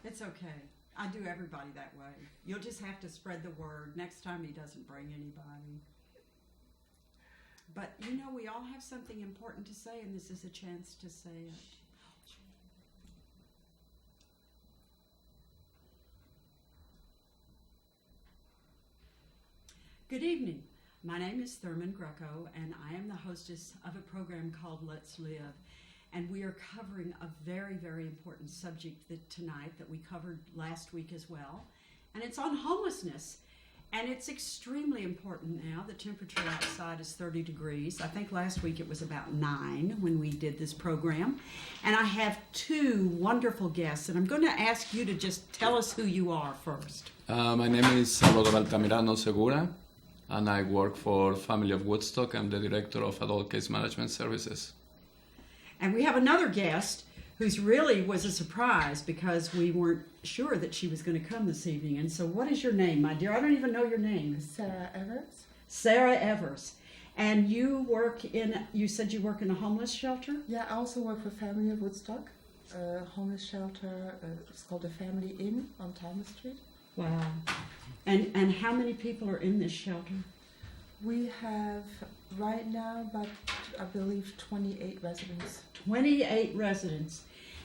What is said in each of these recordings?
It's okay. I do everybody that way. You'll just have to spread the word next time he doesn't bring anybody. But you know, we all have something important to say, and this is a chance to say it. Good evening. My name is Thurman Greco, and I am the hostess of a program called Let's Live. And we are covering a very, very important subject tonight that we covered last week as well. And it's on homelessness. And it's extremely important now. The temperature outside is 30 degrees. I think last week it was about 9 when we did this program. And I have two wonderful guests. And I'm going to ask you to just tell us who you are first. My name is Salvador Altamirano Segura, and I work for Family of Woodstock. I'm the director of Adult Case Management Services. And we have another guest who's really was a surprise because we weren't sure that she was going to come this evening. And so what is your name, my dear? I don't even know your name. Sarah Evers. Sarah Evers. And you said you work in a homeless shelter? Yeah, I also work for Family of Woodstock, a homeless shelter. It's called the Family Inn on Thomas Street. Wow. And how many people are in this shelter? We have right now about, I believe, 28 residents. 28 residents.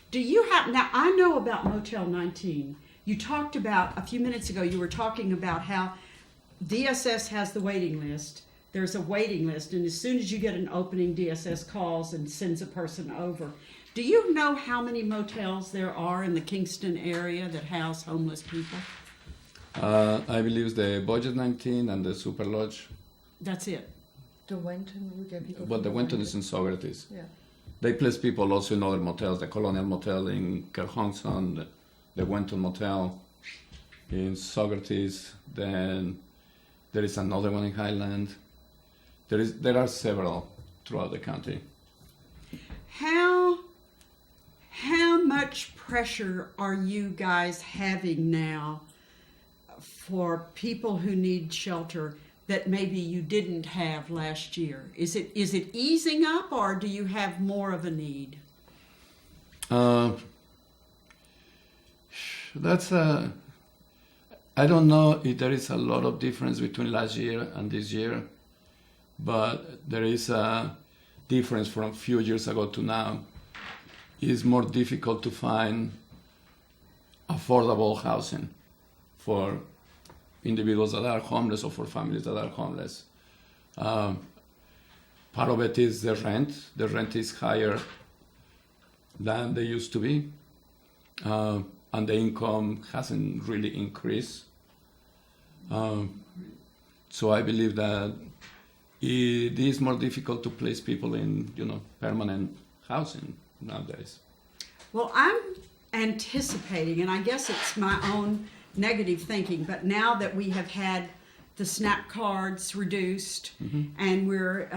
Do you have, now I know about Motel 19. You talked about, a few minutes ago, you were talking about how DSS has the waiting list. There's a waiting list, and as soon as you get an opening, DSS calls and sends a person over. Do you know how many motels there are in the Kingston area that house homeless people? I believe it's the Budget 19 and the Super Lodge. That's it. The Wenton, we get people. But the Wenton is in Socrates. Yeah. They place people also in other motels, the Colonial Motel in Kerhonkson, the Wenton Motel in Socrates. Then there is another one in Highland. There are several throughout the country. How much pressure are you guys having now for people who need shelter that maybe you didn't have last year? Is it easing up, or do you have more of a need? I don't know if there is a lot of difference between last year and this year, but there is a difference from a few years ago to now. It's more difficult to find affordable housing for individuals that are homeless or for families that are homeless. Part of it is the rent. The rent is higher than they used to be, and the income hasn't really increased. So I believe that it is more difficult to place people in, permanent housing nowadays. Well, I'm anticipating, and I guess it's my own negative thinking, but now that we have had the SNAP cards reduced, and we're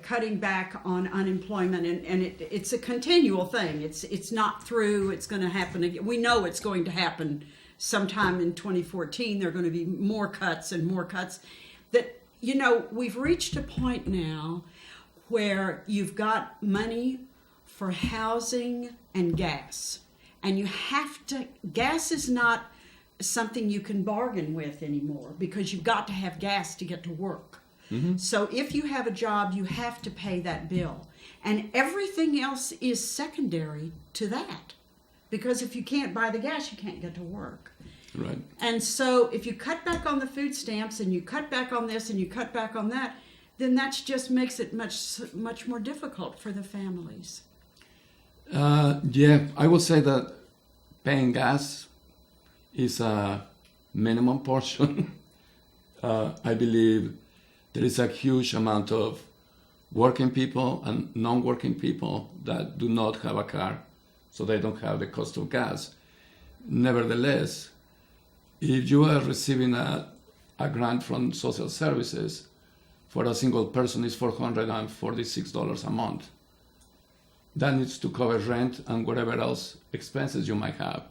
cutting back on unemployment, and it's a continual thing. It's not through. It's going to happen again. We know it's going to happen sometime in 2014. There are going to be more cuts and more cuts. That we've reached a point now where you've got money for housing and gas. And you have to, gas is not something you can bargain with anymore because you've got to have gas to get to work. So if you have a job, you have to pay that bill. And everything else is secondary to that. Because if you can't buy the gas, you can't get to work. Right. And so if you cut back on the food stamps and you cut back on this and you cut back on that, then that just makes it much more difficult for the families. I would say that paying gas is a minimum portion. I believe there is a huge amount of working people and non-working people that do not have a car, so they don't have the cost of gas. Nevertheless, if you are receiving a grant from social services, for a single person is $446 a month. That needs to cover rent and whatever else expenses you might have.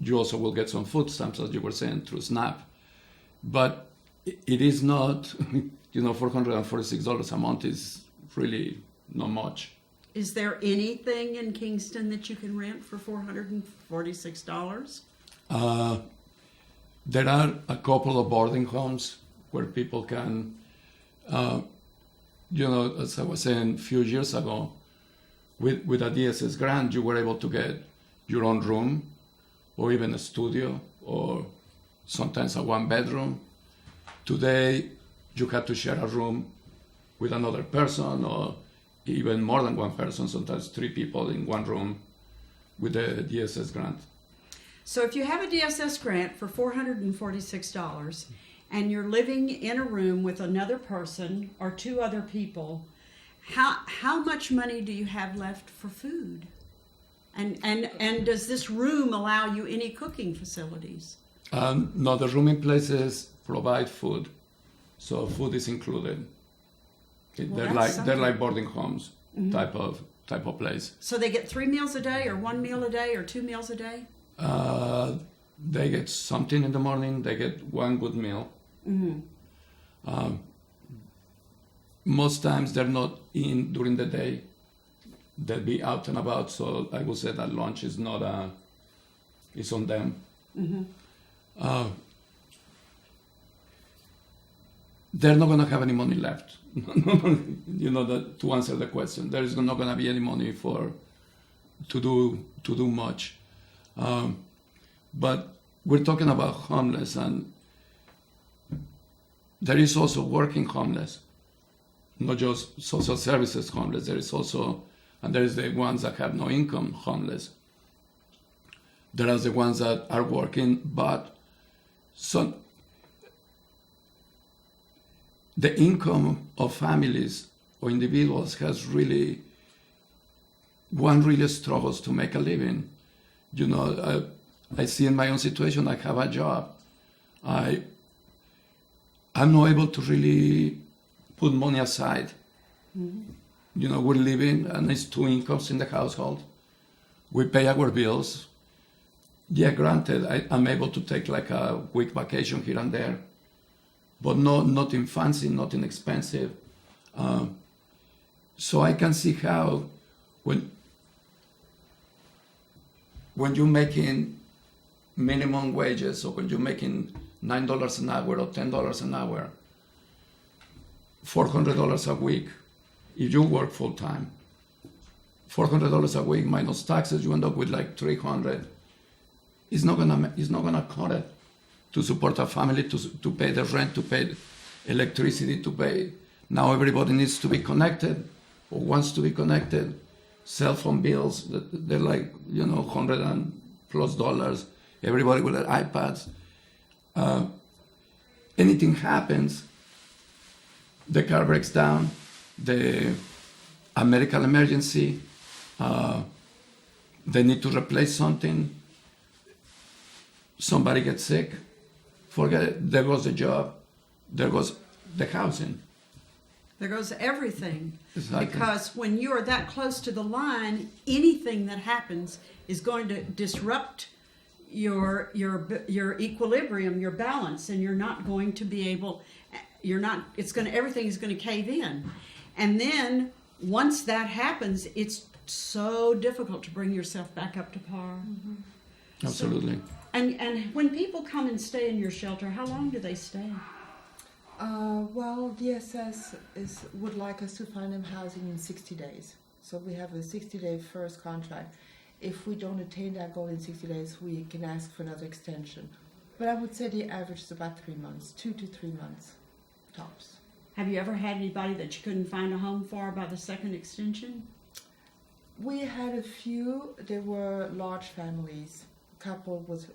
You also will get some food stamps, as you were saying, through SNAP. But it is not, $446 a month is really not much. Is there anything in Kingston that you can rent for $446? There are a couple of boarding homes where people can, as I was saying a few years ago, with a DSS grant, you were able to get your own room or even a studio or sometimes a one bedroom. Today, you have to share a room with another person or even more than one person, sometimes 3 people in one room with the DSS grant. So if you have a DSS grant for $446 and you're living in a room with another person or 2 other people, how much money do you have left for food? And does this room allow you any cooking facilities? No, the rooming places provide food, so food is included. They're like boarding homes type of place. So they get 3 meals a day, or 1 meal a day, or 2 meals a day? They get something in the morning. They get one good meal. Most times they're not in during the day. They'll be out and about. So I would say that lunch is not it's on them. They're not going to have any money left. To answer the question, there is not going to be any money to do much. But we're talking about homeless, and there is also working homeless, not just social services homeless. There is also, and there is the ones that have no income homeless. There are the ones that are working, but the income of families or individuals one really struggles to make a living. I see in my own situation, I have a job. I'm not able to really put money aside. We're living, and it's 2 incomes in the household. We pay our bills. Yeah, granted, I'm able to take like a week vacation here and there, but nothing fancy, nothing expensive. So I can see how when you're making minimum wages, or when you're making $9 an hour or $10 an hour, $400 a week, if you work full time, $400 a week minus taxes, you end up with like $300. It's not gonna cut it to support a family, to pay the rent, to pay electricity, to pay. Now everybody needs to be connected or wants to be connected. Cell phone bills, they're like, $100 and plus dollars. Everybody with their iPads. Anything happens, the car breaks down, a medical emergency, they need to replace something, somebody gets sick, forget it, there goes the job, there goes the housing. There goes everything. Exactly. Because when you are that close to the line, anything that happens is going to disrupt your equilibrium, your balance, and you're not going to be able. Everything is going to cave in, and then once that happens, it's so difficult to bring yourself back up to par. Absolutely. So, and when people come and stay in your shelter, how long do they stay? Well, DSS would like us to find them housing in 60 days. So we have a 60-day first contract. If we don't attain that goal in 60 days, we can ask for another extension. But I would say the average is about 3 months, 2 to 3 months, tops. Have you ever had anybody that you couldn't find a home for by the second extension? We had a few. There were large families, couple with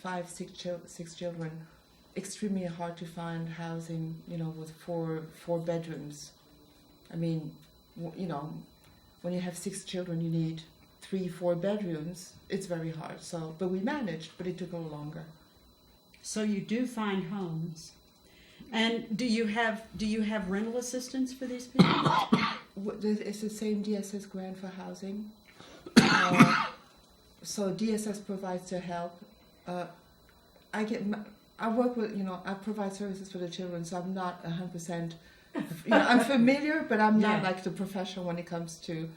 5, 6 children. Extremely hard to find housing, with four bedrooms. I mean, when you have 6 children, you need 3-4 bedrooms. It's very hard. So, but we managed, but it took a little longer. So you do find homes, and do you have rental assistance for these people? It's the same DSS grant for housing. So DSS provides their help. I work with, I provide services for the children, so I'm not 100% I'm familiar, but I'm not Yeah. like the professional when it comes to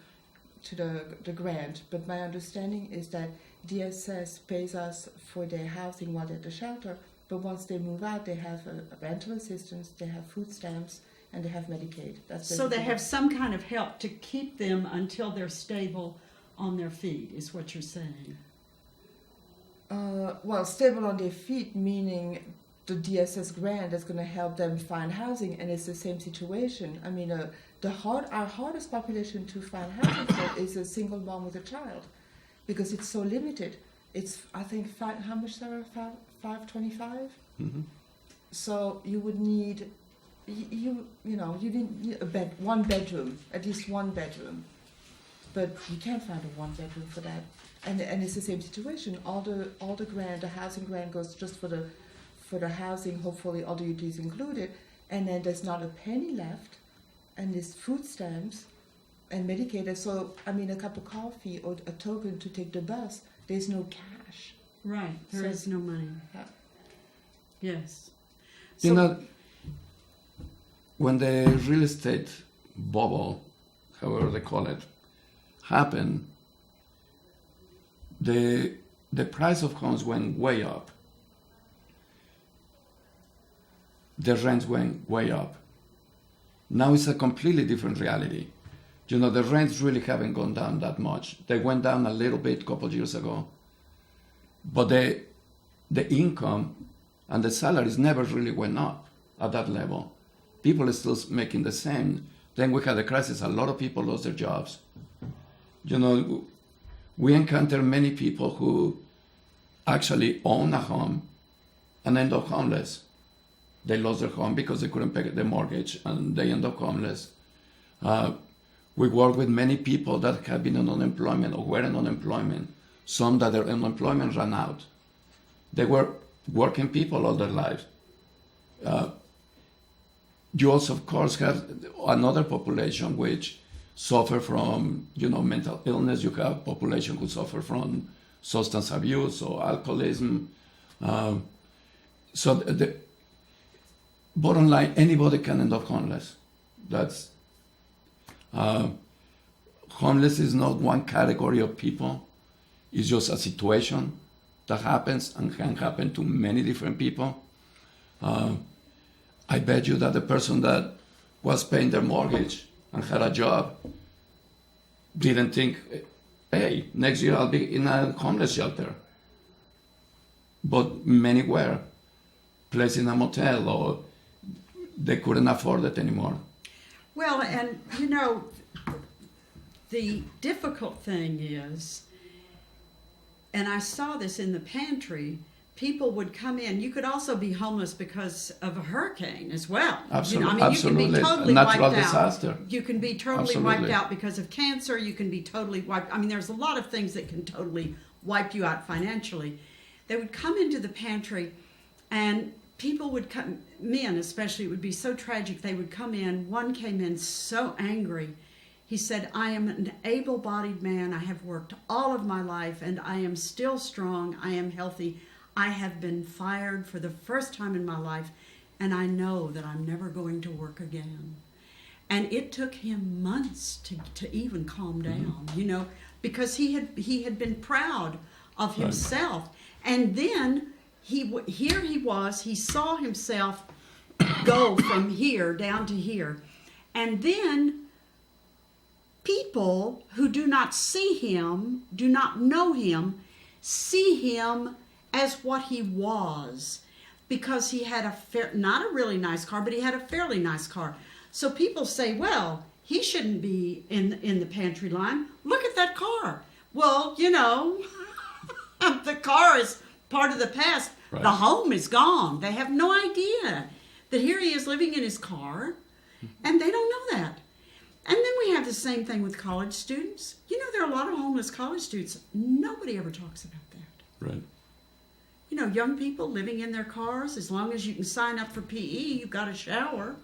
the grant. But my understanding is that DSS pays us for their housing while they're at the shelter, but once they move out, they have a rental assistance, they have food stamps, and they have Medicaid. That's So they basically have some kind of help to keep them until they're stable on their feet, is what you're saying. well, stable on their feet, meaning the DSS grant is going to help them find housing, and it's the same situation. I mean, our hardest population to find housing for is a single mom with a child, because it's so limited. It's, I think, how much, Sarah? $525. Mm-hmm. So you would need, you need one bedroom, at least one bedroom, but you can't find a one bedroom for that. And it's the same situation. All the grant, the housing grant goes just for the housing. Hopefully, all the utilities included, and then there's not a penny left, and there's food stamps and Medicaid. So I mean, a cup of coffee or a token to take the bus. There's no cash. Right, there So- is no money. Yes. You So- know, when the real estate bubble, however they call it, happened, the price of homes went way up. The rents went way up. Now it's a completely different reality. You know, the rents really haven't gone down that much. They went down a little bit a couple of years ago. But the income and the salaries never really went up at that level. People are still making the same. Then we had a crisis. A lot of people lost their jobs. You know, we encounter many people who actually own a home and end up homeless. They lost their home because they couldn't pay the mortgage and they end up homeless. We work with many people that have been on unemployment or were in unemployment. Some that their unemployment ran out. They were working people all their lives. You also, of course, have another population which suffer from, mental illness. You have population who suffer from substance abuse or alcoholism. So the bottom line, anybody can end up homeless. That's homeless is not one category of people. It's just a situation that happens and can happen to many different people. I bet you that the person that was paying their mortgage and had a job didn't think, hey, next year I'll be in a homeless shelter. But many were placed in a motel or they couldn't afford it anymore. Well, and the difficult thing is, and I saw this in the pantry, people would come in. You could also be homeless because of a hurricane as well. Absolutely, You can be totally natural wiped disaster. out. You can be totally Absolutely. wiped out because of cancer. You can be totally wiped. I mean, there's a lot of things that can totally wipe you out financially. They would come into the pantry, and people would come, men especially, it would be so tragic. They would come in. One came in so angry. He said, I am an able-bodied man. I have worked all of my life, and I am still strong. I am healthy. I have been fired for the first time in my life, and I know that I'm never going to work again. And it took him months to even calm down, because he had been proud of himself. And then here he was, he saw himself go from here down to here. And then people who do not see him, do not know him, see him as what he was, because he had not a really nice car, but he had a fairly nice car. So people say, well, he shouldn't be in the pantry line. Look at that car. Well, the car is part of the past. Right. The home is gone. They have no idea that here he is living in his car, and they don't know that. And then we have the same thing with college students. There are a lot of homeless college students. Nobody ever talks about that. Right. Young people living in their cars, as long as you can sign up for PE, you've got a shower.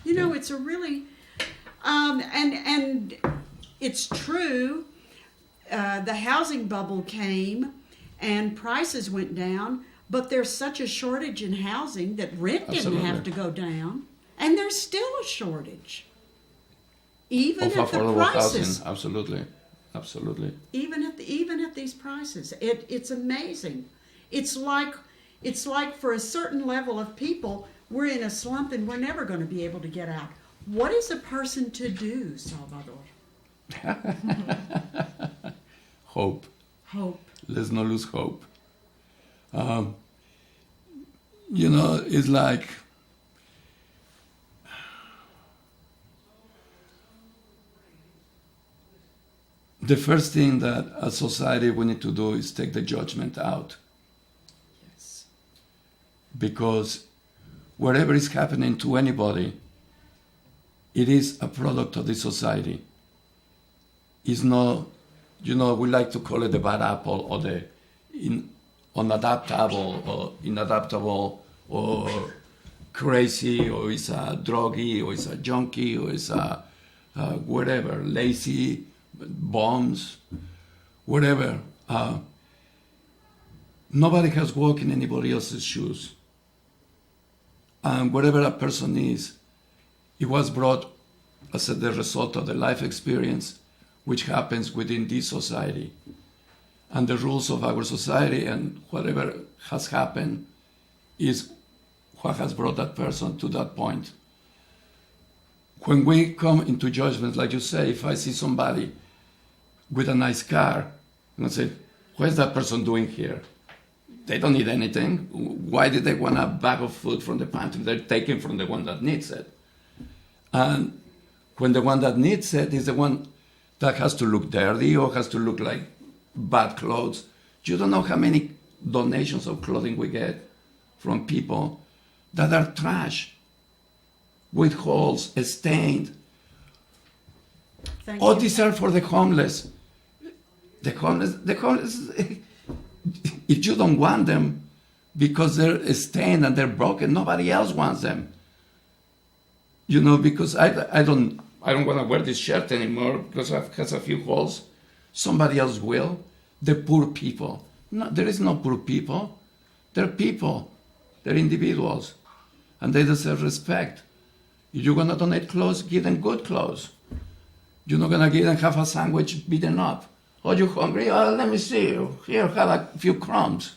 It's a really, and it's true, the housing bubble came and prices went down, but there's such a shortage in housing that rent didn't Absolutely. have to go down. And there's still a shortage. Even Of at the affordable prices. housing, absolutely. Even at these prices. It's amazing. It's like for a certain level of people, we're in a slump and we're never going to be able to get out. What is a person to do, Salvador? Hope. Hope. Let's not lose hope. You know, it's like the first thing that as society we need to do is take the judgment out. Yes. Because whatever is happening to anybody, it is a product of this society. It's not, you know, we like to call it the bad apple or the unadaptable or inadaptable or crazy or is a druggie or is a junkie or is a whatever, lazy, bombs, whatever. Nobody has walked in anybody else's shoes. And whatever a person is, it was brought as the result of the life experience which happens within this society. And the rules of our society and whatever has happened is what has brought that person to that point. When we come into judgment, like you say, if I see somebody with a nice car, and I say, what is that person doing here? They don't need anything. Why did they want a bag of food from the pantry? They're taking from the one that needs it. And when the one that needs it is the one that has to look dirty or has to look like bad clothes, you don't know how many donations of clothing we get from people that are trash, with holes, stained. Thank All you. these are for the homeless. The homeless, if you don't want them because they're stained and they're broken, nobody else wants them. You know, because I don't want to wear this shirt anymore because it has a few holes. Somebody else will. The poor people. No, there is no poor people. They're people. They're individuals. And they deserve respect. If you're going to donate clothes, give them good clothes. You're not going to give them half a sandwich beaten up. Oh, you hungry? Oh, let me see. Here, have a few crumbs.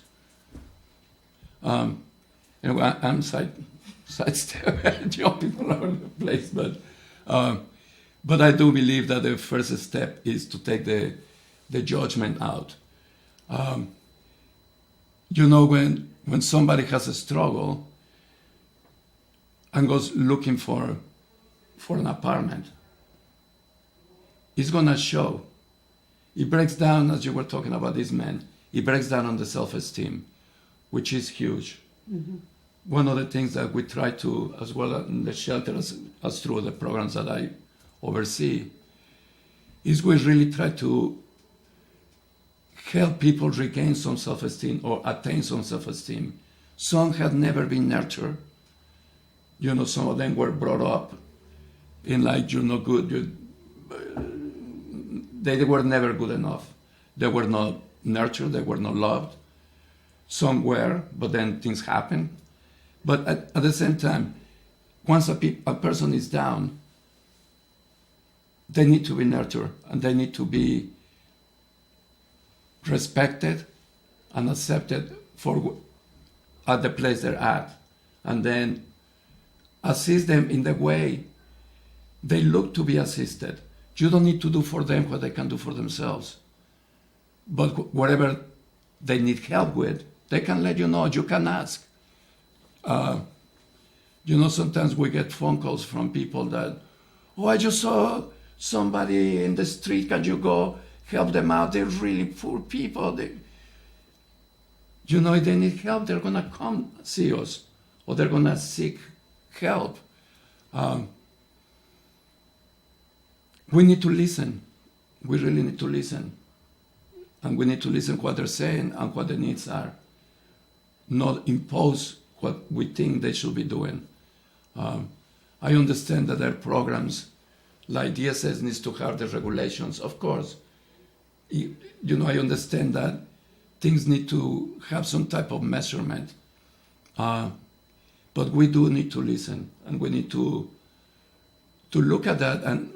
Anyway, I'm sidestep jumping all over the place, but I do believe that the first step is to take the judgment out. You know, when somebody has a struggle and goes looking for an apartment, it's gonna show. It breaks down, as you were talking about this man, it breaks down on the self-esteem, which is huge. Mm-hmm. One of the things that we try to, as well in the shelter as through the programs that I oversee, is we really try to help people regain some self-esteem or attain some self-esteem. Some had never been nurtured. You know, some of them were brought up in like, you're not good. They were never good enough. They were not nurtured. They were not loved. Some were, but then things happen. But at the same time, once a person is down, they need to be nurtured and they need to be respected and accepted at the place they're at, and then assist them in the way they look to be assisted. You don't need to do for them what they can do for themselves. But whatever they need help with, they can let you know. You can ask. You know, sometimes we get phone calls from people that, oh, I just saw somebody in the street. Can you go help them out? They're really poor people. You know, if they need help, they're going to come see us or they're going to seek help. We need to listen. We really need to listen. And we need to listen what they're saying and what the needs are. Not impose what we think they should be doing. I understand that there are programs like DSS needs to have the regulations, of course. You know, I understand that things need to have some type of measurement. But But we do need to listen, and we need to look at that, and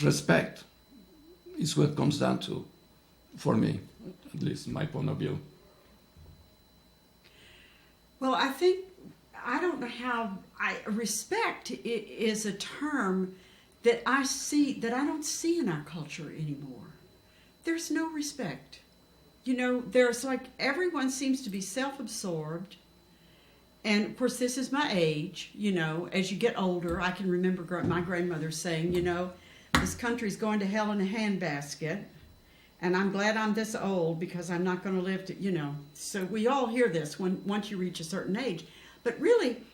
respect is what it comes down to, for me, at least my point of view. Well, I don't know how, respect is a term that I don't see in our culture anymore. There's no respect. You know, there's like, everyone seems to be self-absorbed. And of course, this is my age, you know, as you get older, I can remember my grandmother saying, you know, this country's going to hell in a handbasket. And I'm glad I'm this old because I'm not going to live to, you know. So we all hear this once you reach a certain age. But really,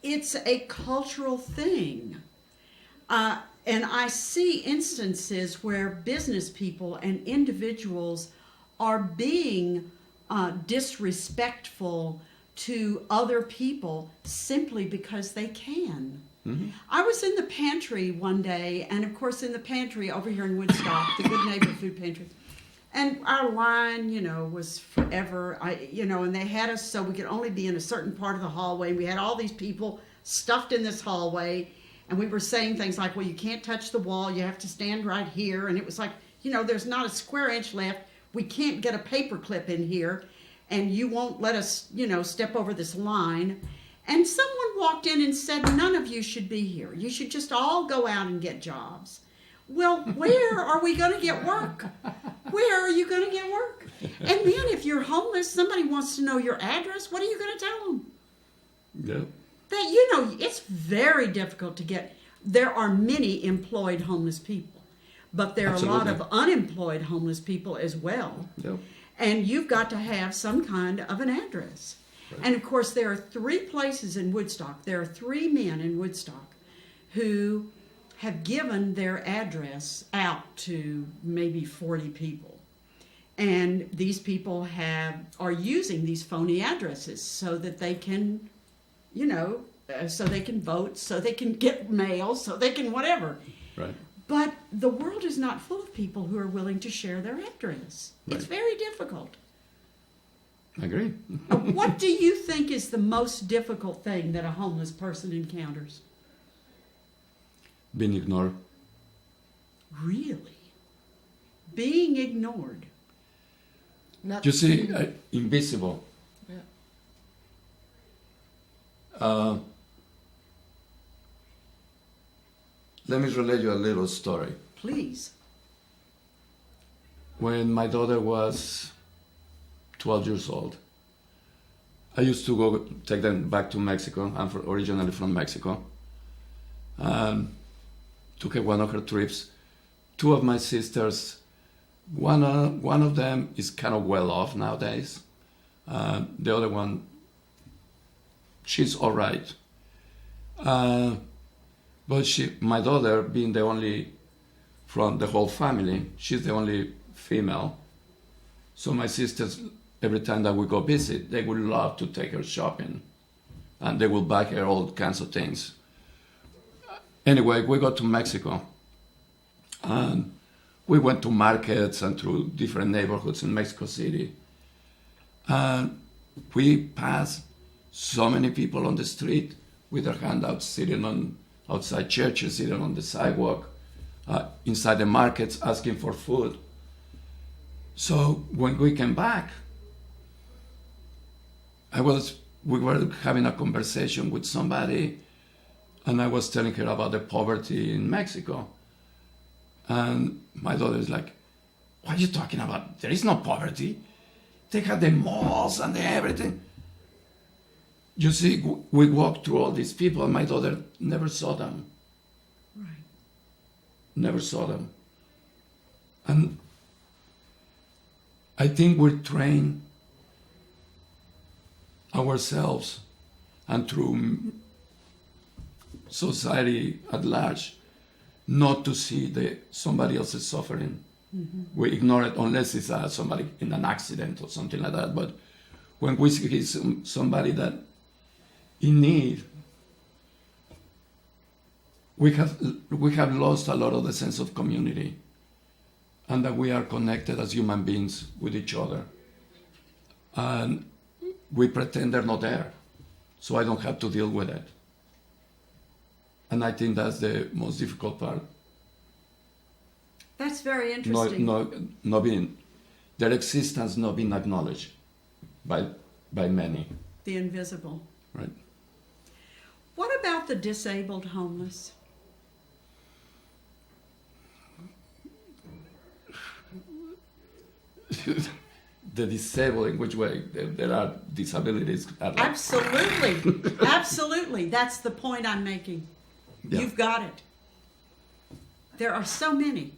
it's a cultural thing. And I see instances where business people and individuals are being disrespectful to other people simply because they can. Mm-hmm. I was in the pantry one day, and of course in the pantry over here in Woodstock, the Good Neighbor Food Pantry, and our line, you know, was forever, and they had us so we could only be in a certain part of the hallway. We had all these people stuffed in this hallway, and we were saying things like, well, you can't touch the wall, you have to stand right here, and it was like, you know, there's not a square inch left, we can't get a paper clip in here, and you won't let us, you know, step over this line. And someone walked in and said, none of you should be here. You should just all go out and get jobs. Well, where are we going to get work? Where are you going to get work? And then if you're homeless, somebody wants to know your address, what are you going to tell them? Yeah. That, you know, it's very difficult to get. There are many employed homeless people, but there are Absolutely. a lot of unemployed homeless people as well. Yeah. And you've got to have some kind of an address. Right. And of course, there are 3 places in Woodstock. There are 3 men in Woodstock who have given their address out to maybe 40 people. And these people are using these phony addresses so that they can, you know, so they can vote, so they can get mail, so they can whatever. Right. But the world is not full of people who are willing to share their address. Right. It's very difficult. I agree. What do you think is the most difficult thing that a homeless person encounters? Being ignored. Really? Being ignored? You see, invisible. Yeah. Let me relate you a little story. Please. When my daughter was 12 years old, I used to go take them back to Mexico. I'm originally from Mexico. Took one of her trips. 2 of my sisters, one of them is kind of well off nowadays. The other one, she's all right. But my daughter, being the only from the whole family, she's the only female. So my sisters, every time that we go visit, they would love to take her shopping. And they will buy her all kinds of things. Anyway, we got to Mexico. And we went to markets and through different neighborhoods in Mexico City. And we passed so many people on the street with their handouts, sitting outside churches, sitting on the sidewalk, inside the markets, asking for food. So when we came back, we were having a conversation with somebody, and I was telling her about the poverty in Mexico. And my daughter is like, what are you talking about? There is no poverty. They have the malls and everything. You see, we walked through all these people, and my daughter never saw them. Right. Never saw them. And I think we're trained ourselves and through society at large not to see somebody else's suffering. Mm-hmm. We ignore it unless it's somebody in an accident or something like that. But when we see somebody that in need, we have lost a lot of the sense of community, and that we are connected as human beings with each other, and we pretend they're not there. so I don't have to deal with it. And I think that's the most difficult part. That's very interesting. Not being, their existence not being acknowledged by many. The invisible. Right. What about the disabled homeless? The disabled, in which way? There are disabilities. Absolutely. Absolutely. That's the point I'm making. Yeah. You've got it. There are so many.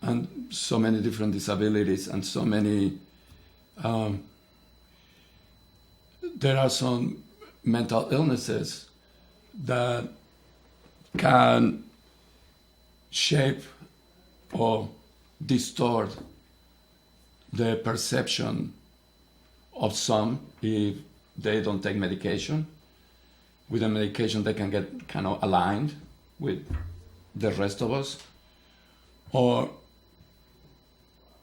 And so many different disabilities, and so many. There are some mental illnesses that can shape or distort the perception of some if they don't take medication. With the medication, they can get kind of aligned with the rest of us.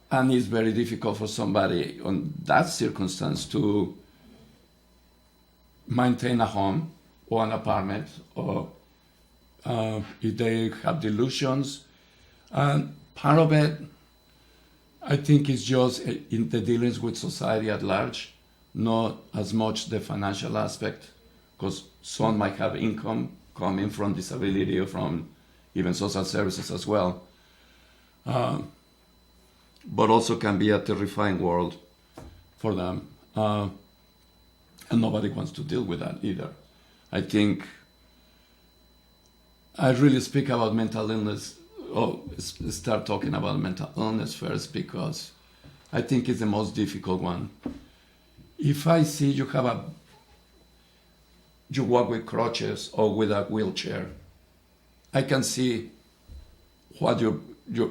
And it's very difficult for somebody on that circumstance to maintain a home or an apartment, or if they have delusions. And part of it, I think, is just in the dealings with society at large, not as much the financial aspect, because some might have income coming from disability or from even social services as well. But also can be a terrifying world for them. And nobody wants to deal with that either. I think I really speak about mental illness, or start talking about mental illness first, because I think it's the most difficult one. If I see you walk with crutches or with a wheelchair, I can see what your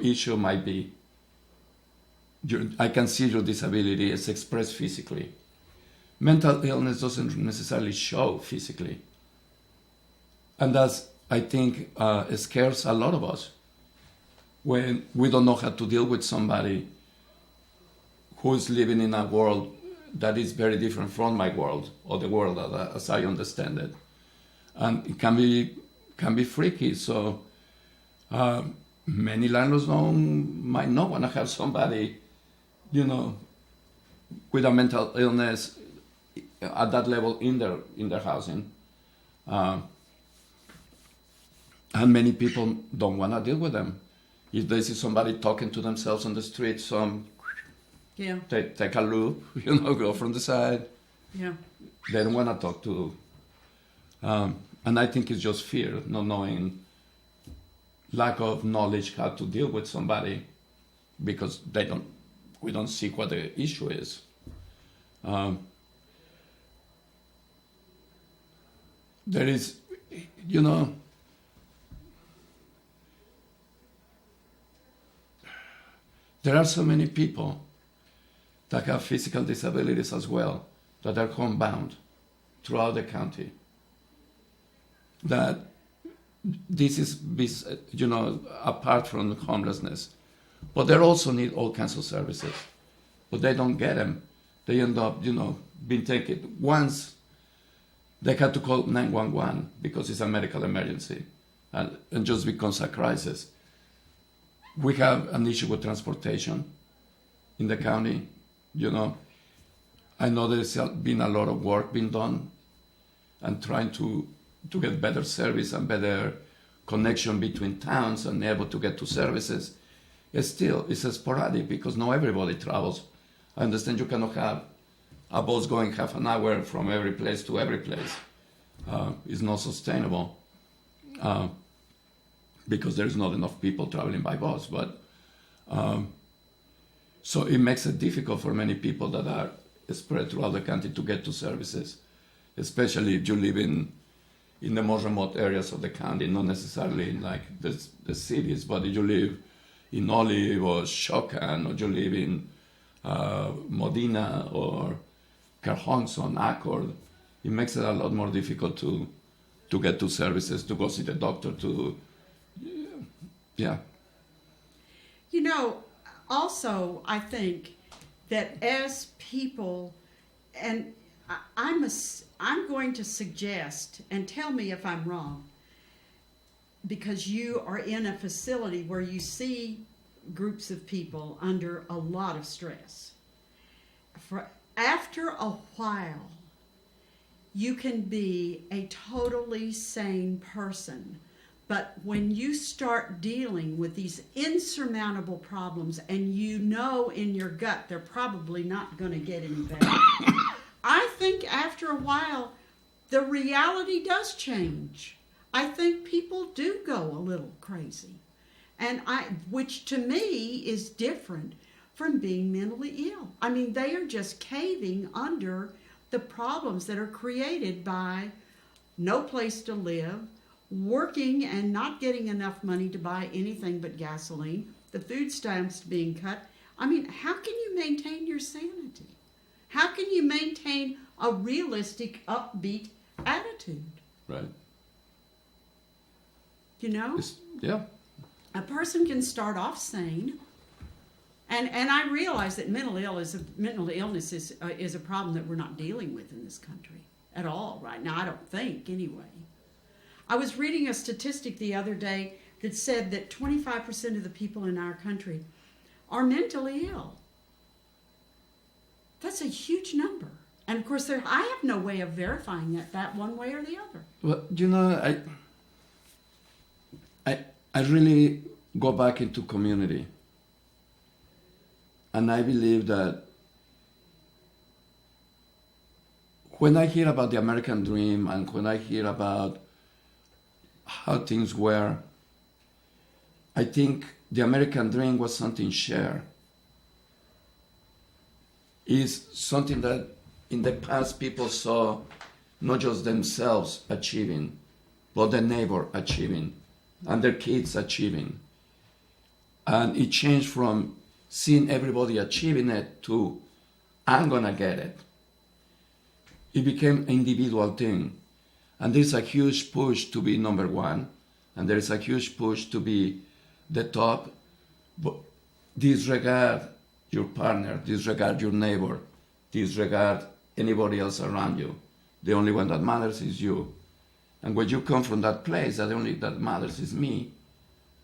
issue might be. I can see your disability is expressed physically. Mental illness doesn't necessarily show physically. And that's, I think, scares a lot of us when we don't know how to deal with somebody who's living in a world that is very different from my world, or the world as I understand it. And it can be freaky. So many landlords might not want to have somebody, with a mental illness at that level in their housing. And many people don't want to deal with them. If they see somebody talking to themselves on the street, take a loop, go from the side. Yeah. They don't want to talk to. And I think it's just fear, not knowing, lack of knowledge how to deal with somebody, because we don't see what the issue is. There is, there are so many people that have physical disabilities as well, that are homebound throughout the county. That this is, apart from homelessness. But they also need all kinds of services. But they don't get them. They end up, being taken. Once they had to call 911 because it's a medical emergency, and just becomes a crisis. We have an issue with transportation in the county. I know there's been a lot of work being done and trying to get better service and better connection between towns and able to get to services. It's sporadic because not everybody travels. I understand you cannot have a bus going half an hour from every place to every place. It's not sustainable because there's not enough people traveling by bus. But so it makes it difficult for many people that are spread throughout the country to get to services, especially if you live in the more remote areas of the county, not necessarily in like the cities, but if you live in Olive or Shokan, or you live in Modena or Carhonson, Accord, it makes it a lot more difficult to get to services, to go see the doctor, yeah. Also, I think that as people, and I'm going to suggest, and tell me if I'm wrong, because you are in a facility where you see groups of people under a lot of stress. After a while, you can be a totally sane person. But when you start dealing with these insurmountable problems and you know in your gut they're probably not going to get any better, I think after a while the reality does change. I think people do go a little crazy, which to me is different from being mentally ill. I mean, they are just caving under the problems that are created by no place to live, working and not getting enough money to buy anything but gasoline, the food stamps being cut. I mean, how can you maintain your sanity? How can you maintain a realistic, upbeat attitude? Right. You know? Yeah. A person can start off sane, and I realize that mental illness is a problem that we're not dealing with in this country at all right now. I don't think, anyway. I was reading a statistic the other day that said that 25% of the people in our country are mentally ill. That's a huge number. And of course, I have no way of verifying that one way or the other. Well, you know, I really go back into community. And I believe that when I hear about the American dream and when I hear about how things were, I think the American dream was something shared. Is something that in the past people saw not just themselves achieving, but their neighbor achieving and their kids achieving. And it changed from seeing everybody achieving it to, I'm gonna get it. It became an individual thing. And there's a huge push to be number one, and there's a huge push to be the top. But disregard your partner, disregard your neighbor, disregard anybody else around you. The only one that matters is you. And when you come from that place, that only that matters is me,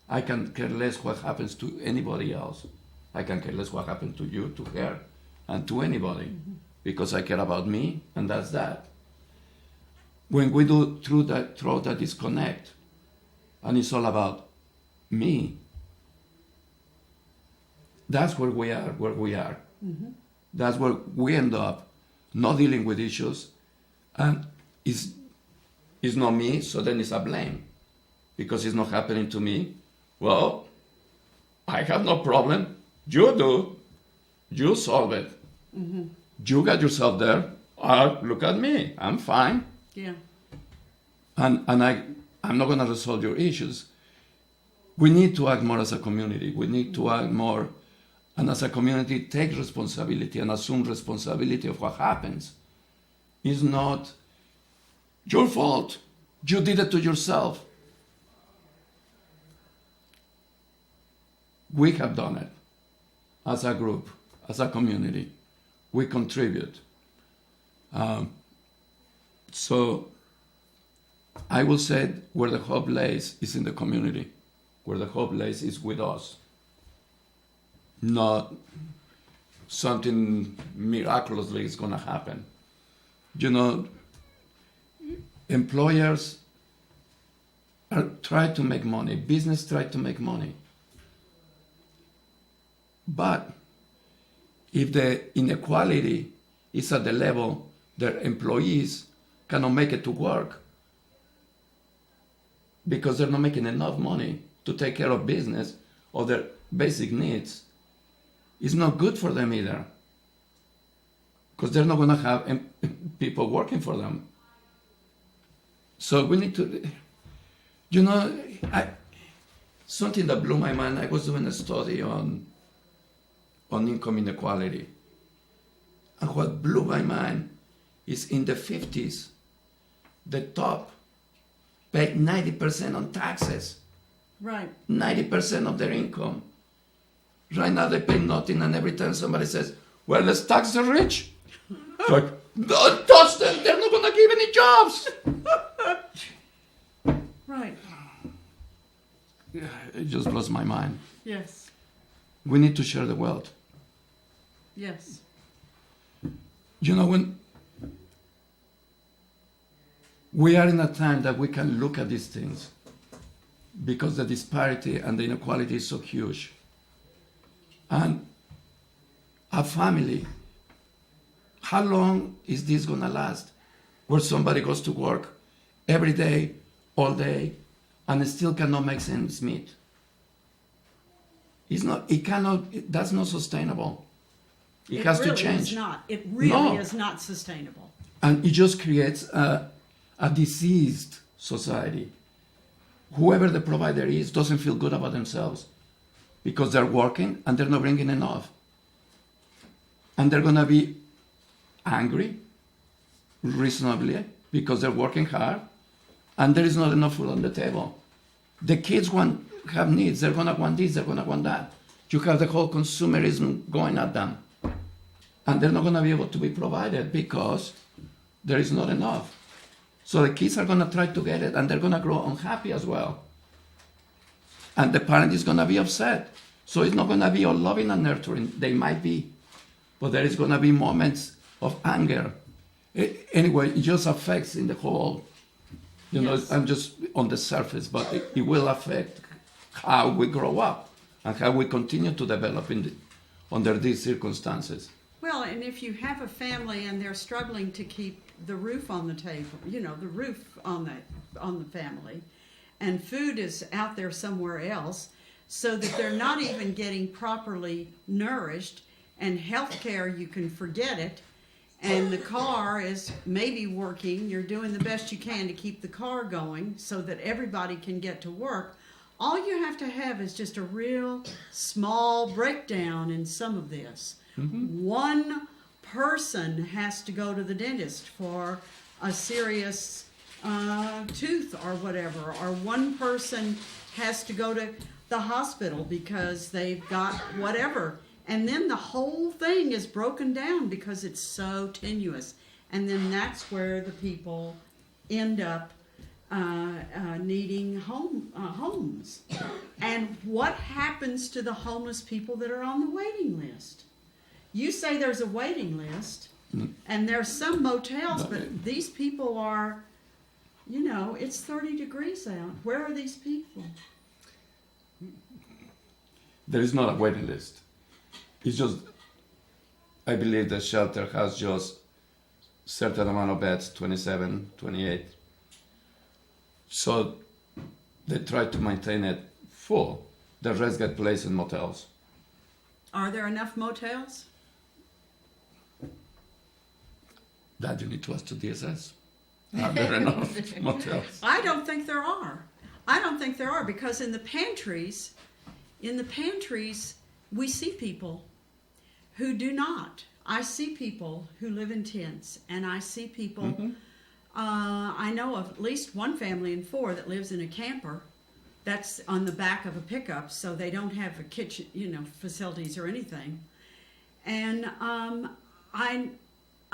I can care less what happens to anybody else. I can care less what happens to you, to her, and to anybody, because I care about me, and that's that. When we do through that disconnect, and it's all about me, that's where we are, Mm-hmm. That's where we end up, not dealing with issues, and it's not me, so then it's a blame, because it's not happening to me. Well, I have no problem. You do. You solve it. Mm-hmm. You got yourself there. Look at me. I'm fine. Yeah. And I'm not going to resolve your issues. We need to act more as a community. We need to act more, and as a community, take responsibility and assume responsibility of what happens. It's not your fault. You did it to yourself. We have done it as a group, as a community. We contribute. So I will say where the hope lays is in the community, where the hope lays is with us. Not something miraculously is going to happen. You know, employers try to make money, business try to make money. But if the inequality is at the level that employees cannot make it to work because they're not making enough money to take care of business or their basic needs, it's not good for them either, because they're not going to have people working for them. So we need to, you know, something that blew my mind, I was doing a study on income inequality. And what blew my mind is in the 50s, the top paid 90% on taxes. Right. 90% of their income. Right now they pay nothing, and every time somebody says, well, let's tax the rich. Like, don't touch them. They're not going to give any jobs. Right. It just blows my mind. Yes. We need to share the wealth. Yes. You know, when we are in a time that we can look at these things because the disparity and the inequality is so huge. And a family, how long is this going to last? Where somebody goes to work every day, all day, and still cannot make ends meet. That's not sustainable. It has to change. It really is not sustainable. And it just creates a diseased society. Whoever the provider is doesn't feel good about themselves because they're working and they're not bringing enough. And they're going to be angry, reasonably, because they're working hard and there is not enough food on the table. The kids have needs. They're going to want this, they're going to want that. You have the whole consumerism going at them. And they're not going to be able to be provided because there is not enough. So the kids are going to try to get it and they're going to grow unhappy as well. And the parent is going to be upset. So it's not going to be all loving and nurturing. They might be. But there is going to be moments of anger. Anyway, it just affects in the whole, Yes. I'm just on the surface, but it will affect how we grow up and how we continue to develop under these circumstances. Well, and if you have a family and they're struggling to keep the roof on the table, the roof on the family, and food is out there somewhere else, so that they're not even getting properly nourished, and healthcare, you can forget it, and the car is maybe working, you're doing the best you can to keep the car going so that everybody can get to work. All you have to have is just a real small breakdown in some of this. Mm-hmm. One person has to go to the dentist for a serious tooth or whatever, or one person has to go to the hospital because they've got whatever. And then the whole thing is broken down because it's so tenuous. And then that's where the people end up needing homes. And what happens to the homeless people that are on the waiting list? You say there's a waiting list, and there's some motels, but these people are, it's 30 degrees out. Where are these people? There is not a waiting list. It's just, I believe the shelter has just certain amount of beds, 27, 28. So they try to maintain it full. The rest get placed in motels. Are there enough motels? That you need to ask to DSS. Are there enough motels? I don't think there are. Because in the pantries, we see people who do not. I see people who live in tents, and I see people, I know of at least one family in 4 that lives in a camper that's on the back of a pickup, so they don't have a kitchen, facilities or anything. And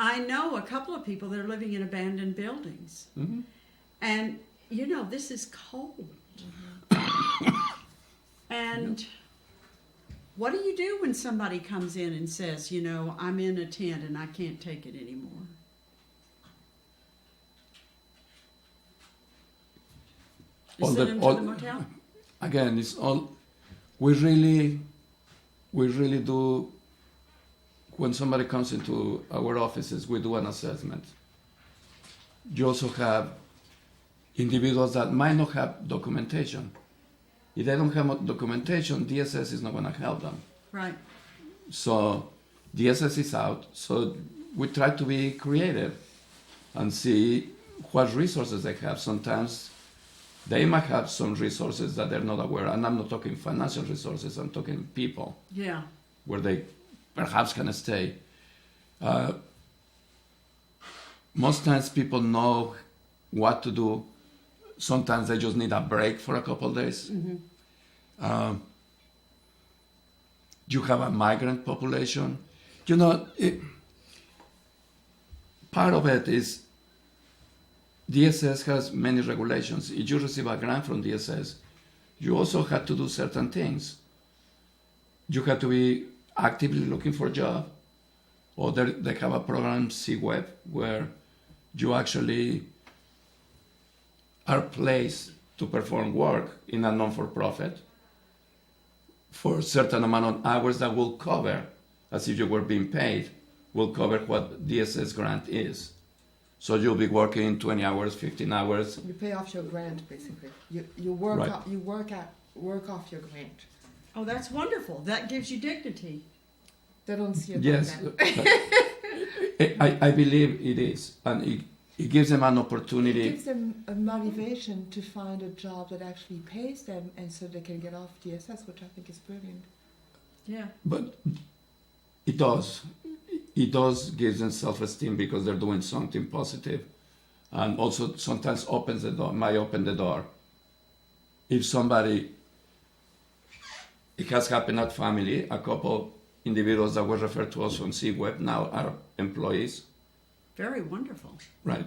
I know a couple of people that are living in abandoned buildings. Mm-hmm. And, this is cold. And what do you do when somebody comes in and says, I'm in a tent and I can't take it anymore? You send them to the motel? Again, it's all, we really do, when somebody comes into our offices, we do an assessment. You also have individuals that might not have documentation. If they don't have documentation, DSS is not going to help them. Right. So DSS is out. So we try to be creative and see what resources they have. Sometimes they might have some resources that they're not aware of. And I'm not talking financial resources, I'm talking people. Yeah. Where they perhaps can stay. Most times people know what to do. Sometimes they just need a break for a couple of days. Mm-hmm. You have a migrant population. part of it is DSS has many regulations. If you receive a grant from DSS, you also have to do certain things. You have to be actively looking for a job, or they have a program, CWeb, where you actually are placed to perform work in a non-for-profit for a certain amount of hours that will cover, as if you were being paid, will cover what DSS grant is. So you'll be working 20 hours, 15 hours. You pay off your grant, basically. You work Right. work off your grant. Oh, that's wonderful. That gives you dignity. They don't see it Yes, like that. I believe it is, and it gives them an It opportunity. gives them a motivation to find a job that actually pays them, and so they can get off DSS, which I think is brilliant. Yeah. But it does. It does give them self-esteem because they're doing something positive, and also sometimes opens the door. Might open the door. If somebody, it has happened at family. A couple individuals that were referred to us on CWeb now are employees. Very wonderful. Right.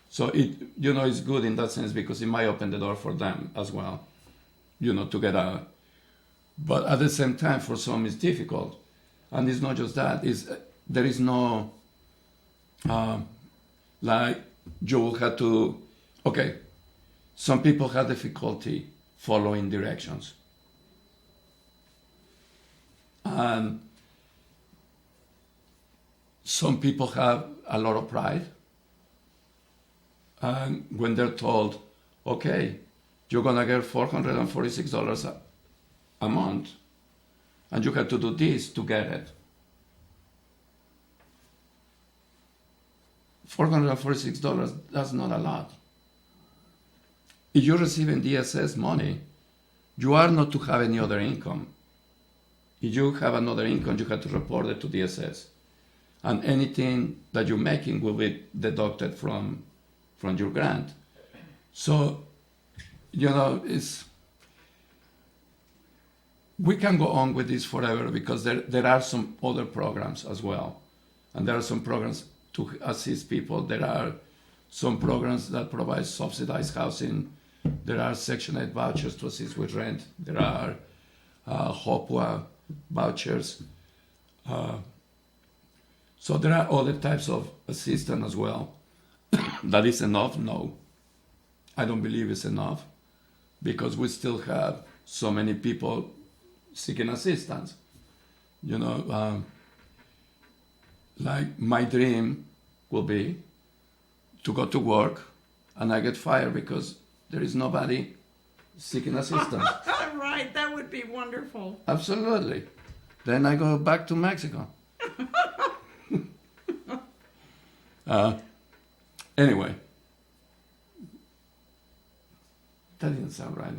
So it's good in that sense because it might open the door for them as well. To get a. But at the same time, for some, it's difficult, and it's not just that. There is no, like, you will have to, okay, some people have difficulty following directions. And some people have a lot of pride. And when they're told, okay, you're going to get $446 a month, and you have to do this to get it. $446, that's not a lot. If you're receiving DSS money, you are not to have any other income. If you have another income, you have to report it to DSS. And anything that you're making will be deducted from your grant. So, we can go on with this forever because there are some other programs as well. And there are some programs to assist people. There are some programs that provide subsidized housing. There are Section 8 vouchers to assist with rent. There are HOPWA vouchers. So there are other types of assistance as well. That is enough? No. I don't believe it's enough because we still have so many people seeking assistance. Like my dream will be to go to work and I get fired because there is nobody seeking assistance. Right, that would be wonderful. Absolutely. Then I go back to Mexico. Anyway, that didn't sound right?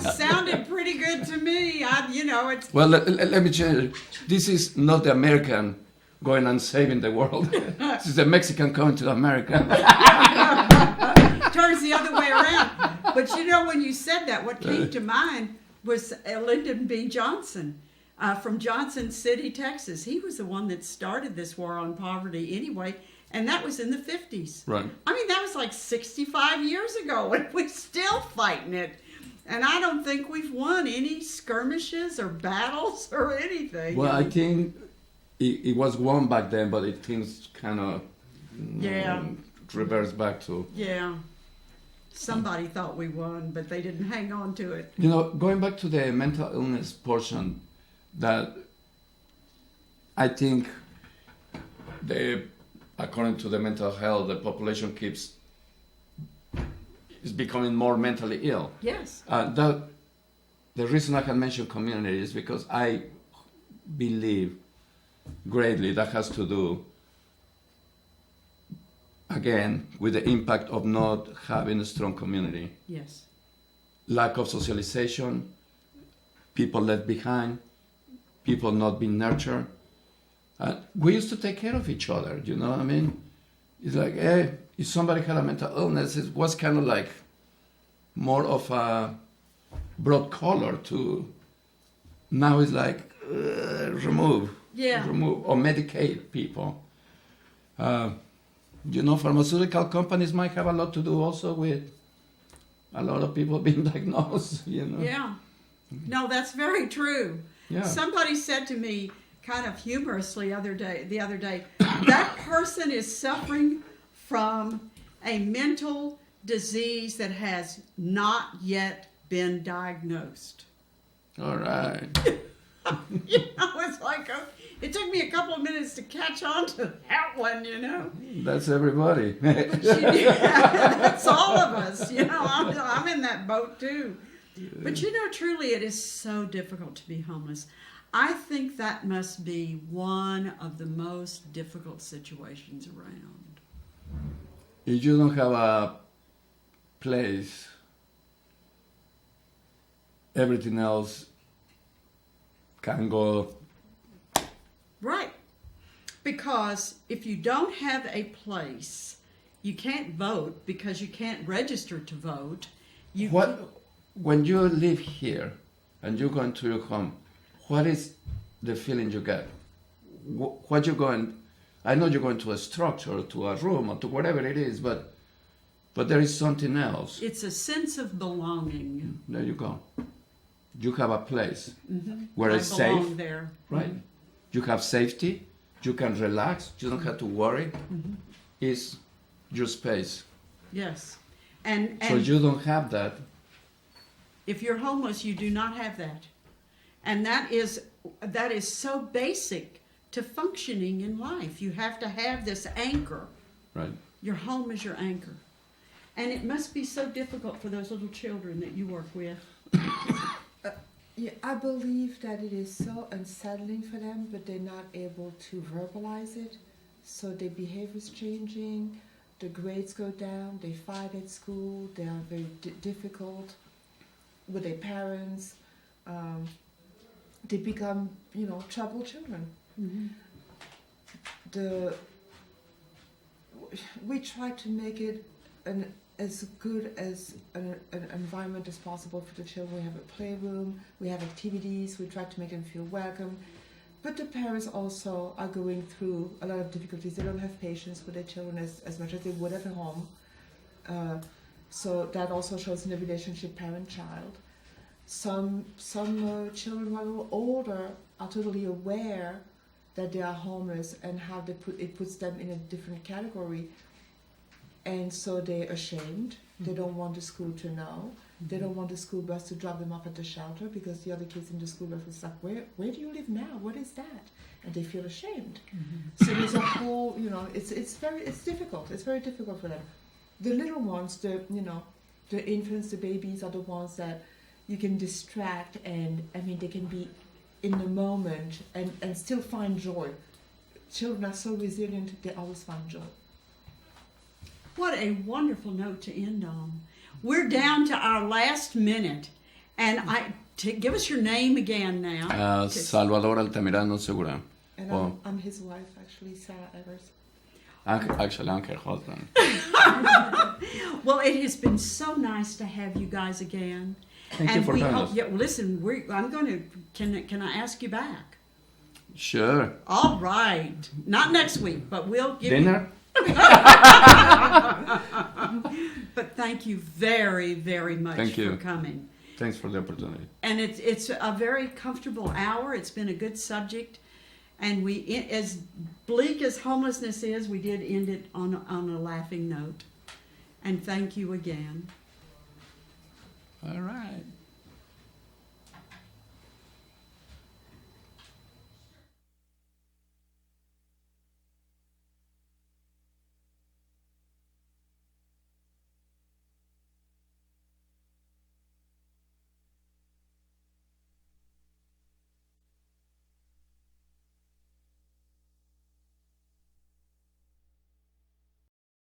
Sounded pretty good to me. It's Well, let me change it. This is not the American going and saving the world. This is the Mexican coming to America. turns the other way around. But when you said that, what came to mind was Lyndon B. Johnson from Johnson City, Texas. He was the one that started this war on poverty anyway, and that was in the 50s. Right. I mean, that was like 65 years ago, and we're still fighting it. And I don't think we've won any skirmishes or battles or anything. Well, I think it was won back then, but things kind of reversed back to... Yeah. Somebody thought we won, but they didn't hang on to it. Going back to the mental illness portion, that I think according to the mental health, the population is becoming more mentally ill. Yes. The reason I can mention community is because I believe greatly that has to do, again, with the impact of not having a strong community. Yes. Lack of socialization, people left behind, people not being nurtured. We used to take care of each other, you know what I mean? It's like, hey, if somebody had a mental illness, it was kind of like more of a broad color to, now it's like, remove or medicate people. Pharmaceutical companies might have a lot to do also with a lot of people being diagnosed, Yeah. No, that's very true. Yeah. Somebody said to me, kind of humorously the other day, that person is suffering from a mental disease that has not yet been diagnosed. All right. It's like it took me a couple of minutes to catch on to that one, That's everybody. That's all of us, I'm in that boat too. But truly it is so difficult to be homeless. I think that must be one of the most difficult situations around. If you don't have a place, everything else can go. Right. Because if you don't have a place, you can't vote because you can't register to vote. When you live here and you go into your home, what is the feeling you get? What you going? I know you're going to a structure, to a room, or to whatever it is, but there is something else. It's a sense of belonging. There you go. You have a place where I it's belong safe, there. right? You have safety. You can relax. You don't have to worry. It's your space. Yes, and So you don't have that. if you're homeless, you do not have that, and that is so basic to functioning in life. You have to have this anchor. Right. Your home is your anchor, and it must be so difficult for those little children that you work with. Yeah, I believe that it is so unsettling for them, but they're not able to verbalize it. So their behavior is changing, the grades go down, they fight at school, they are very difficult with their parents. They become, troubled children. We try to make it as good as an environment as possible for the children. We have a playroom, we have activities, we try to make them feel welcome. But the parents also are going through a lot of difficulties. They don't have patience with their children as much as they would at home. So that also shows in the relationship parent-child. Some children who are a little older are totally aware that they are homeless and how it puts them in a different category. And so they're ashamed. They don't want the school to know. They don't want the school bus to drop them off at the shelter because the other kids in the school bus is like, where do you live now? What is that? And they feel ashamed. So there's a whole, it's difficult. It's very difficult for them. The little ones, the infants, the babies are the ones that you can distract, and they can be in the moment and still find joy. Children are so resilient, they always find joy. What a wonderful note to end on. We're down to our last minute, and give us your name again now. Salvador Altamirano Segura. And I'm his wife, actually, Sarah Eggers. Actually, I'm her husband. Well, it has been so nice to have you guys again. Thank you for having us. Yeah, listen, I'm going to. Can I ask you back? Sure. All right. Not next week, but we'll give Dinner? But thank you very, very much for coming. Thanks for the opportunity. And it's a very comfortable hour. It's been a good subject. And as bleak as homelessness is, we did end it on a laughing note. And thank you again. All right.